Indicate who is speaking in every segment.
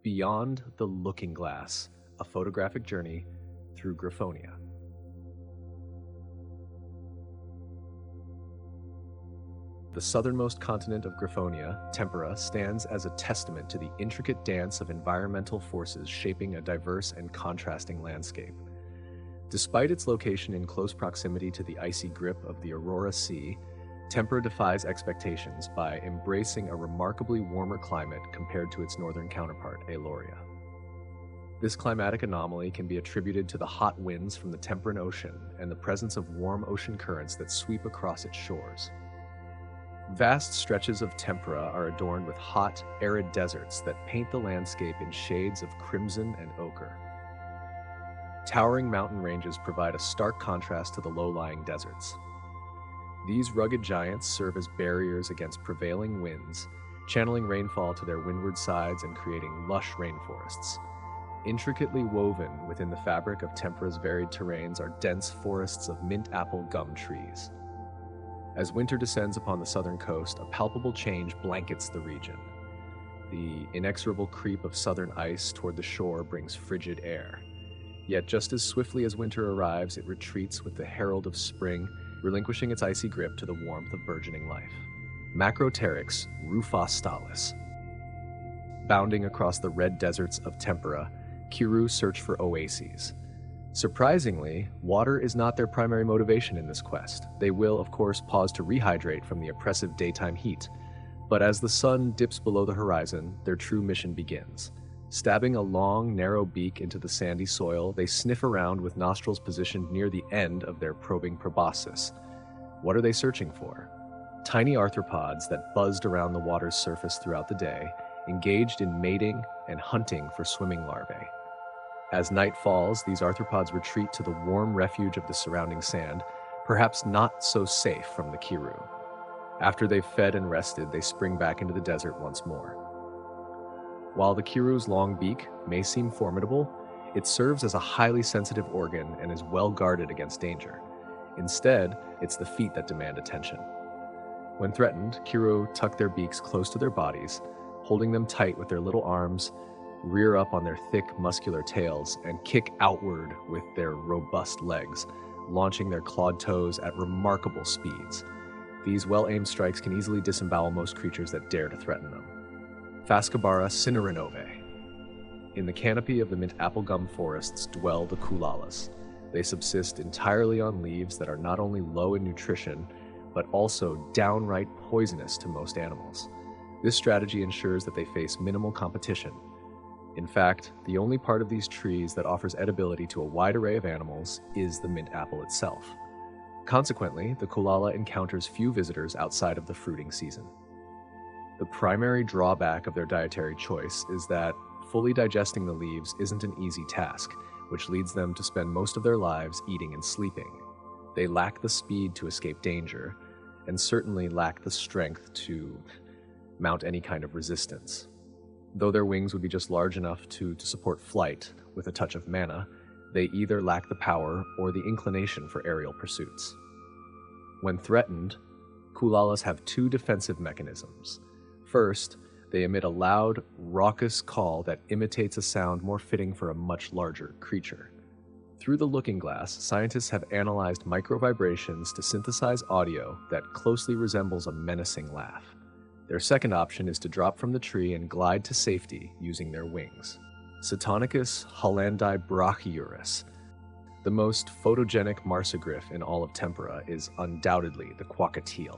Speaker 1: Beyond the Looking Glass, a photographic journey through Graphonia. The southernmost continent of Graphonia, Tempera, stands as a testament to the intricate dance of environmental forces shaping a diverse and contrasting landscape. Despite its location in close proximity to the icy grip of the Aurora Sea, Tempera defies expectations by embracing a remarkably warmer climate compared to its northern counterpart, Aloria. This climatic anomaly can be attributed to the hot winds from the temperate ocean and the presence of warm ocean currents that sweep across its shores. Vast stretches of Tempera are adorned with hot, arid deserts that paint the landscape in shades of crimson and ochre. Towering mountain ranges provide a stark contrast to the low-lying deserts. These rugged giants serve as barriers against prevailing winds, channeling rainfall to their windward sides and creating lush rainforests. Intricately woven within the fabric of Tempera's varied terrains are dense forests of mint apple gum trees. As winter descends upon the southern coast, a palpable change blankets the region. The inexorable creep of southern ice toward the shore brings frigid air. Yet just as swiftly as winter arrives, it retreats with the herald of spring, relinquishing its icy grip to the warmth of burgeoning life. Macropteryx rufastalis. Bounding across the red deserts of Tempera, Kiroo search for oases. Surprisingly, water is not their primary motivation in this quest. They will, of course, pause to rehydrate from the oppressive daytime heat. But as the sun dips below the horizon, their true mission begins. Stabbing a long, narrow beak into the sandy soil, they sniff around with nostrils positioned near the end of their probing proboscis. What are they searching for? Tiny arthropods that buzzed around the water's surface throughout the day, engaged in mating and hunting for swimming larvae. As night falls, these arthropods retreat to the warm refuge of the surrounding sand, perhaps not so safe from the Kiroo. After they've fed and rested, they spring back into the desert once more. While the Kiroo's long beak may seem formidable, it serves as a highly sensitive organ and is well guarded against danger. Instead, it's the feet that demand attention. When threatened, Kiroo tuck their beaks close to their bodies, holding them tight with their little arms, rear up on their thick, muscular tails, and kick outward with their robust legs, launching their clawed toes at remarkable speeds. These well-aimed strikes can easily disembowel most creatures that dare to threaten them. Phascobara cinnarinove. In the canopy of the mint apple gum forests dwell the Koolalas. They subsist entirely on leaves that are not only low in nutrition, but also downright poisonous to most animals. This strategy ensures that they face minimal competition. In fact, the only part of these trees that offers edibility to a wide array of animals is the mint apple itself. Consequently, the Koolala encounters few visitors outside of the fruiting season. The primary drawback of their dietary choice is that fully digesting the leaves isn't an easy task, which leads them to spend most of their lives eating and sleeping. They lack the speed to escape danger, and certainly lack the strength to mount any kind of resistance. Though their wings would be just large enough to support flight with a touch of mana, they either lack the power or the inclination for aerial pursuits. When threatened, Koolalas have two defensive mechanisms. First, they emit a loud, raucous call that imitates a sound more fitting for a much larger creature. Through the looking glass, scientists have analyzed microvibrations to synthesize audio that closely resembles a menacing laugh. Their second option is to drop from the tree and glide to safety using their wings. Cetonicus hollandi brachyurus. The most photogenic marsegriff in all of Tempera is undoubtedly the Quokkatiel.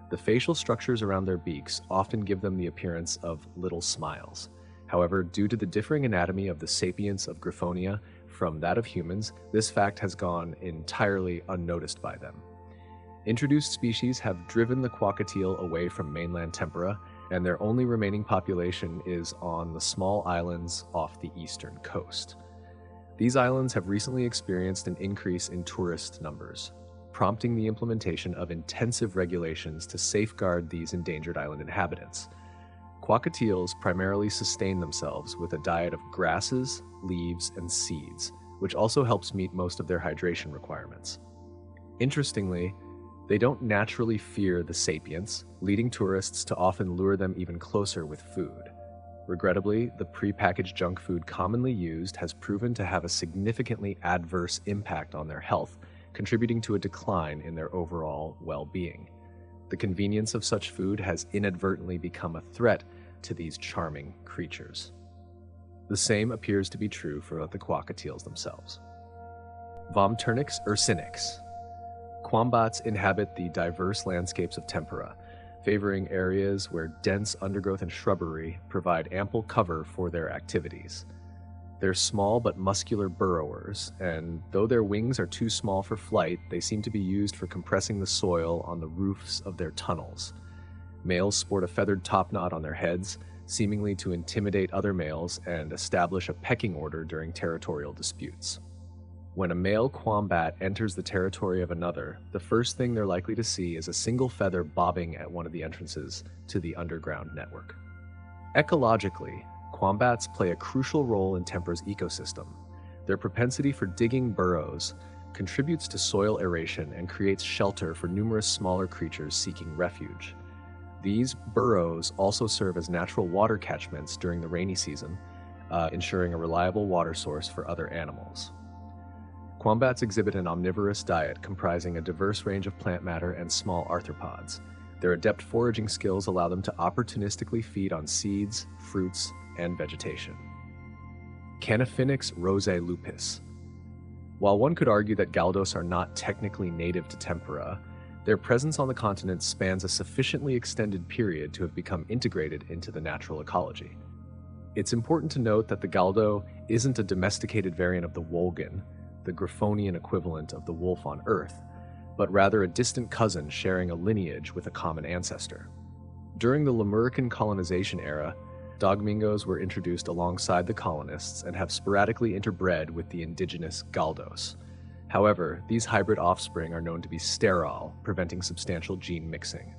Speaker 1: The facial structures around their beaks often give them the appearance of little smiles. However, due to the differing anatomy of the sapients of Graphonia from that of humans, this fact has gone entirely unnoticed by them. Introduced species have driven the Quokkatiel away from mainland Tempera, and their only remaining population is on the small islands off the eastern coast. These islands have recently experienced an increase in tourist numbers, prompting the implementation of intensive regulations to safeguard these endangered island inhabitants. Quokkatiels primarily sustain themselves with a diet of grasses, leaves, and seeds, which also helps meet most of their hydration requirements. Interestingly, they don't naturally fear the sapients, leading tourists to often lure them even closer with food. Regrettably, the prepackaged junk food commonly used has proven to have a significantly adverse impact on their health, contributing to a decline in their overall well-being. The convenience of such food has inadvertently become a threat to these charming creatures. The same appears to be true for the Quokkatiels themselves. Vomturnix ursinix. Quambats inhabit the diverse landscapes of Tempera, favoring areas where dense undergrowth and shrubbery provide ample cover for their activities. They're small but muscular burrowers, and though their wings are too small for flight, they seem to be used for compressing the soil on the roofs of their tunnels. Males sport a feathered topknot on their heads, seemingly to intimidate other males and establish a pecking order during territorial disputes. When a male quombat enters the territory of another, the first thing they're likely to see is a single feather bobbing at one of the entrances to the underground network. Ecologically, quombats play a crucial role in Tempera's ecosystem. Their propensity for digging burrows contributes to soil aeration and creates shelter for numerous smaller creatures seeking refuge. These burrows also serve as natural water catchments during the rainy season, ensuring a reliable water source for other animals. Quombats exhibit an omnivorous diet comprising a diverse range of plant matter and small arthropods. Their adept foraging skills allow them to opportunistically feed on seeds, fruits, and vegetation. Canophynex rosae lupus. While one could argue that Galdos are not technically native to Tempera, their presence on the continent spans a sufficiently extended period to have become integrated into the natural ecology. It's important to note that the Galdo isn't a domesticated variant of the Wolgan, the Griffonian equivalent of the wolf on Earth, but rather a distant cousin sharing a lineage with a common ancestor. During the Lemurican colonization era, dogmingos were introduced alongside the colonists and have sporadically interbred with the indigenous Galdos. However, these hybrid offspring are known to be sterile, preventing substantial gene mixing.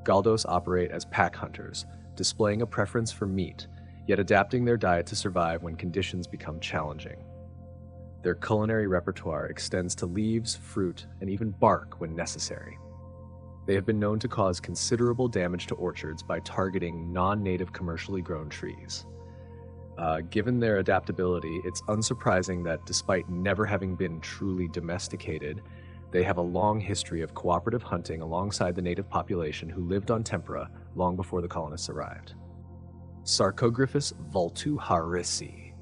Speaker 1: Galdos operate as pack hunters, displaying a preference for meat, yet adapting their diet to survive when conditions become challenging. Their culinary repertoire extends to leaves, fruit, and even bark when necessary. They have been known to cause considerable damage to orchards by targeting non-native commercially grown trees. Given their adaptability, it's unsurprising that despite never having been truly domesticated, they have a long history of cooperative hunting alongside the native population who lived on Tempera long before the colonists arrived. Sarcogryphus vultuharisi.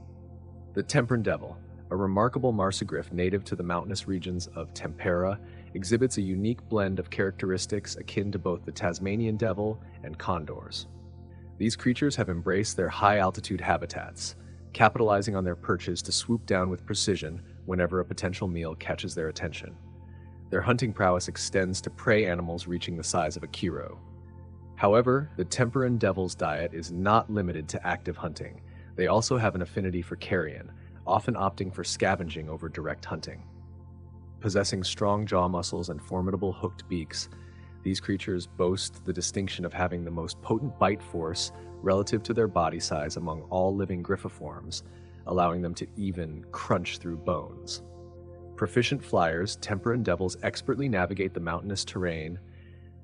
Speaker 1: The Temperan devil, a remarkable marsupial native to the mountainous regions of Tempera, exhibits a unique blend of characteristics akin to both the Tasmanian devil and condors. These creatures have embraced their high-altitude habitats, capitalizing on their perches to swoop down with precision whenever a potential meal catches their attention. Their hunting prowess extends to prey animals reaching the size of a Kiroo. However, the Temperan devil's diet is not limited to active hunting. They also have an affinity for carrion, often opting for scavenging over direct hunting. Possessing strong jaw muscles and formidable hooked beaks, these creatures boast the distinction of having the most potent bite force relative to their body size among all living griffiforms, allowing them to even crunch through bones. Proficient flyers, Temperan devils expertly navigate the mountainous terrain,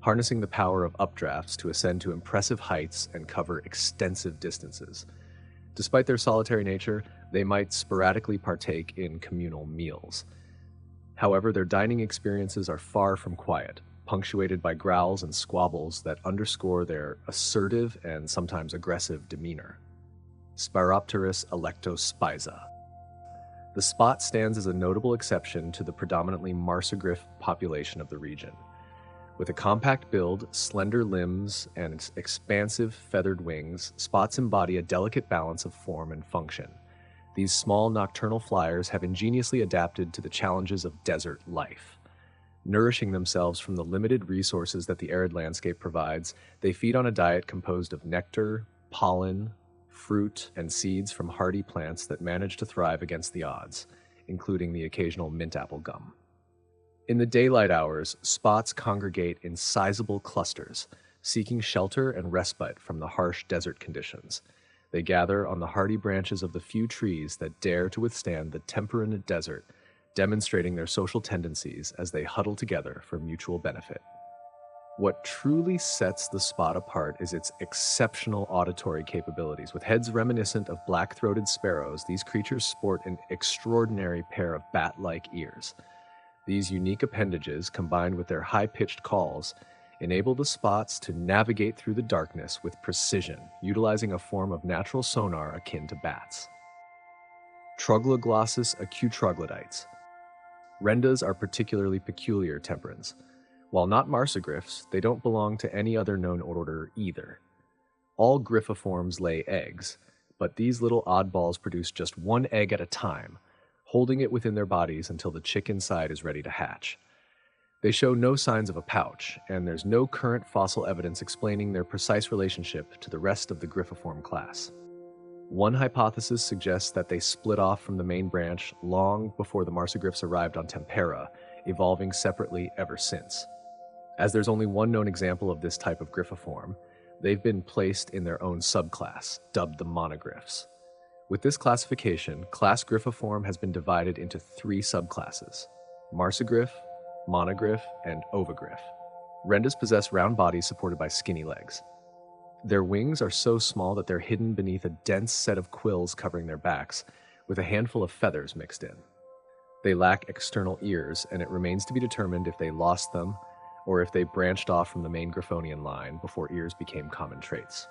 Speaker 1: harnessing the power of updrafts to ascend to impressive heights and cover extensive distances. Despite their solitary nature, they might sporadically partake in communal meals. However, their dining experiences are far from quiet, punctuated by growls and squabbles that underscore their assertive and sometimes aggressive demeanor. Spiropterus electospiza. The spot stands as a notable exception to the predominantly marsupial population of the region. With a compact build, slender limbs, and expansive feathered wings, spots embody a delicate balance of form and function. These small nocturnal flyers have ingeniously adapted to the challenges of desert life. Nourishing themselves from the limited resources that the arid landscape provides, they feed on a diet composed of nectar, pollen, fruit, and seeds from hardy plants that manage to thrive against the odds, including the occasional mint apple gum. In the daylight hours, spots congregate in sizable clusters, seeking shelter and respite from the harsh desert conditions. They gather on the hardy branches of the few trees that dare to withstand the Temperan desert, demonstrating their social tendencies as they huddle together for mutual benefit. What truly sets the spot apart is its exceptional auditory capabilities. With heads reminiscent of black-throated sparrows, these creatures sport an extraordinary pair of bat-like ears. These unique appendages, combined with their high-pitched calls, enable the spots to navigate through the darkness with precision, utilizing a form of natural sonar akin to bats. Trogloglossus acutroglodytes. Rendas are particularly peculiar temperans. While not marsupials, they don't belong to any other known order either. All griffiforms lay eggs, but these little oddballs produce just one egg at a time, holding it within their bodies until the chick inside is ready to hatch. They show no signs of a pouch, and there's no current fossil evidence explaining their precise relationship to the rest of the griffiform class. One hypothesis suggests that they split off from the main branch long before the marsupials arrived on Tempera, evolving separately ever since. As there's only one known example of this type of griffiform, they've been placed in their own subclass, dubbed the monogriffs. With this classification, class griffiform has been divided into 3 subclasses: marsugriff, monogriff, and ovigriff. Rendas possess round bodies supported by skinny legs. Their wings are so small that they're hidden beneath a dense set of quills covering their backs, with a handful of feathers mixed in. They lack external ears, and it remains to be determined if they lost them or if they branched off from the main Griffonian line before ears became common traits.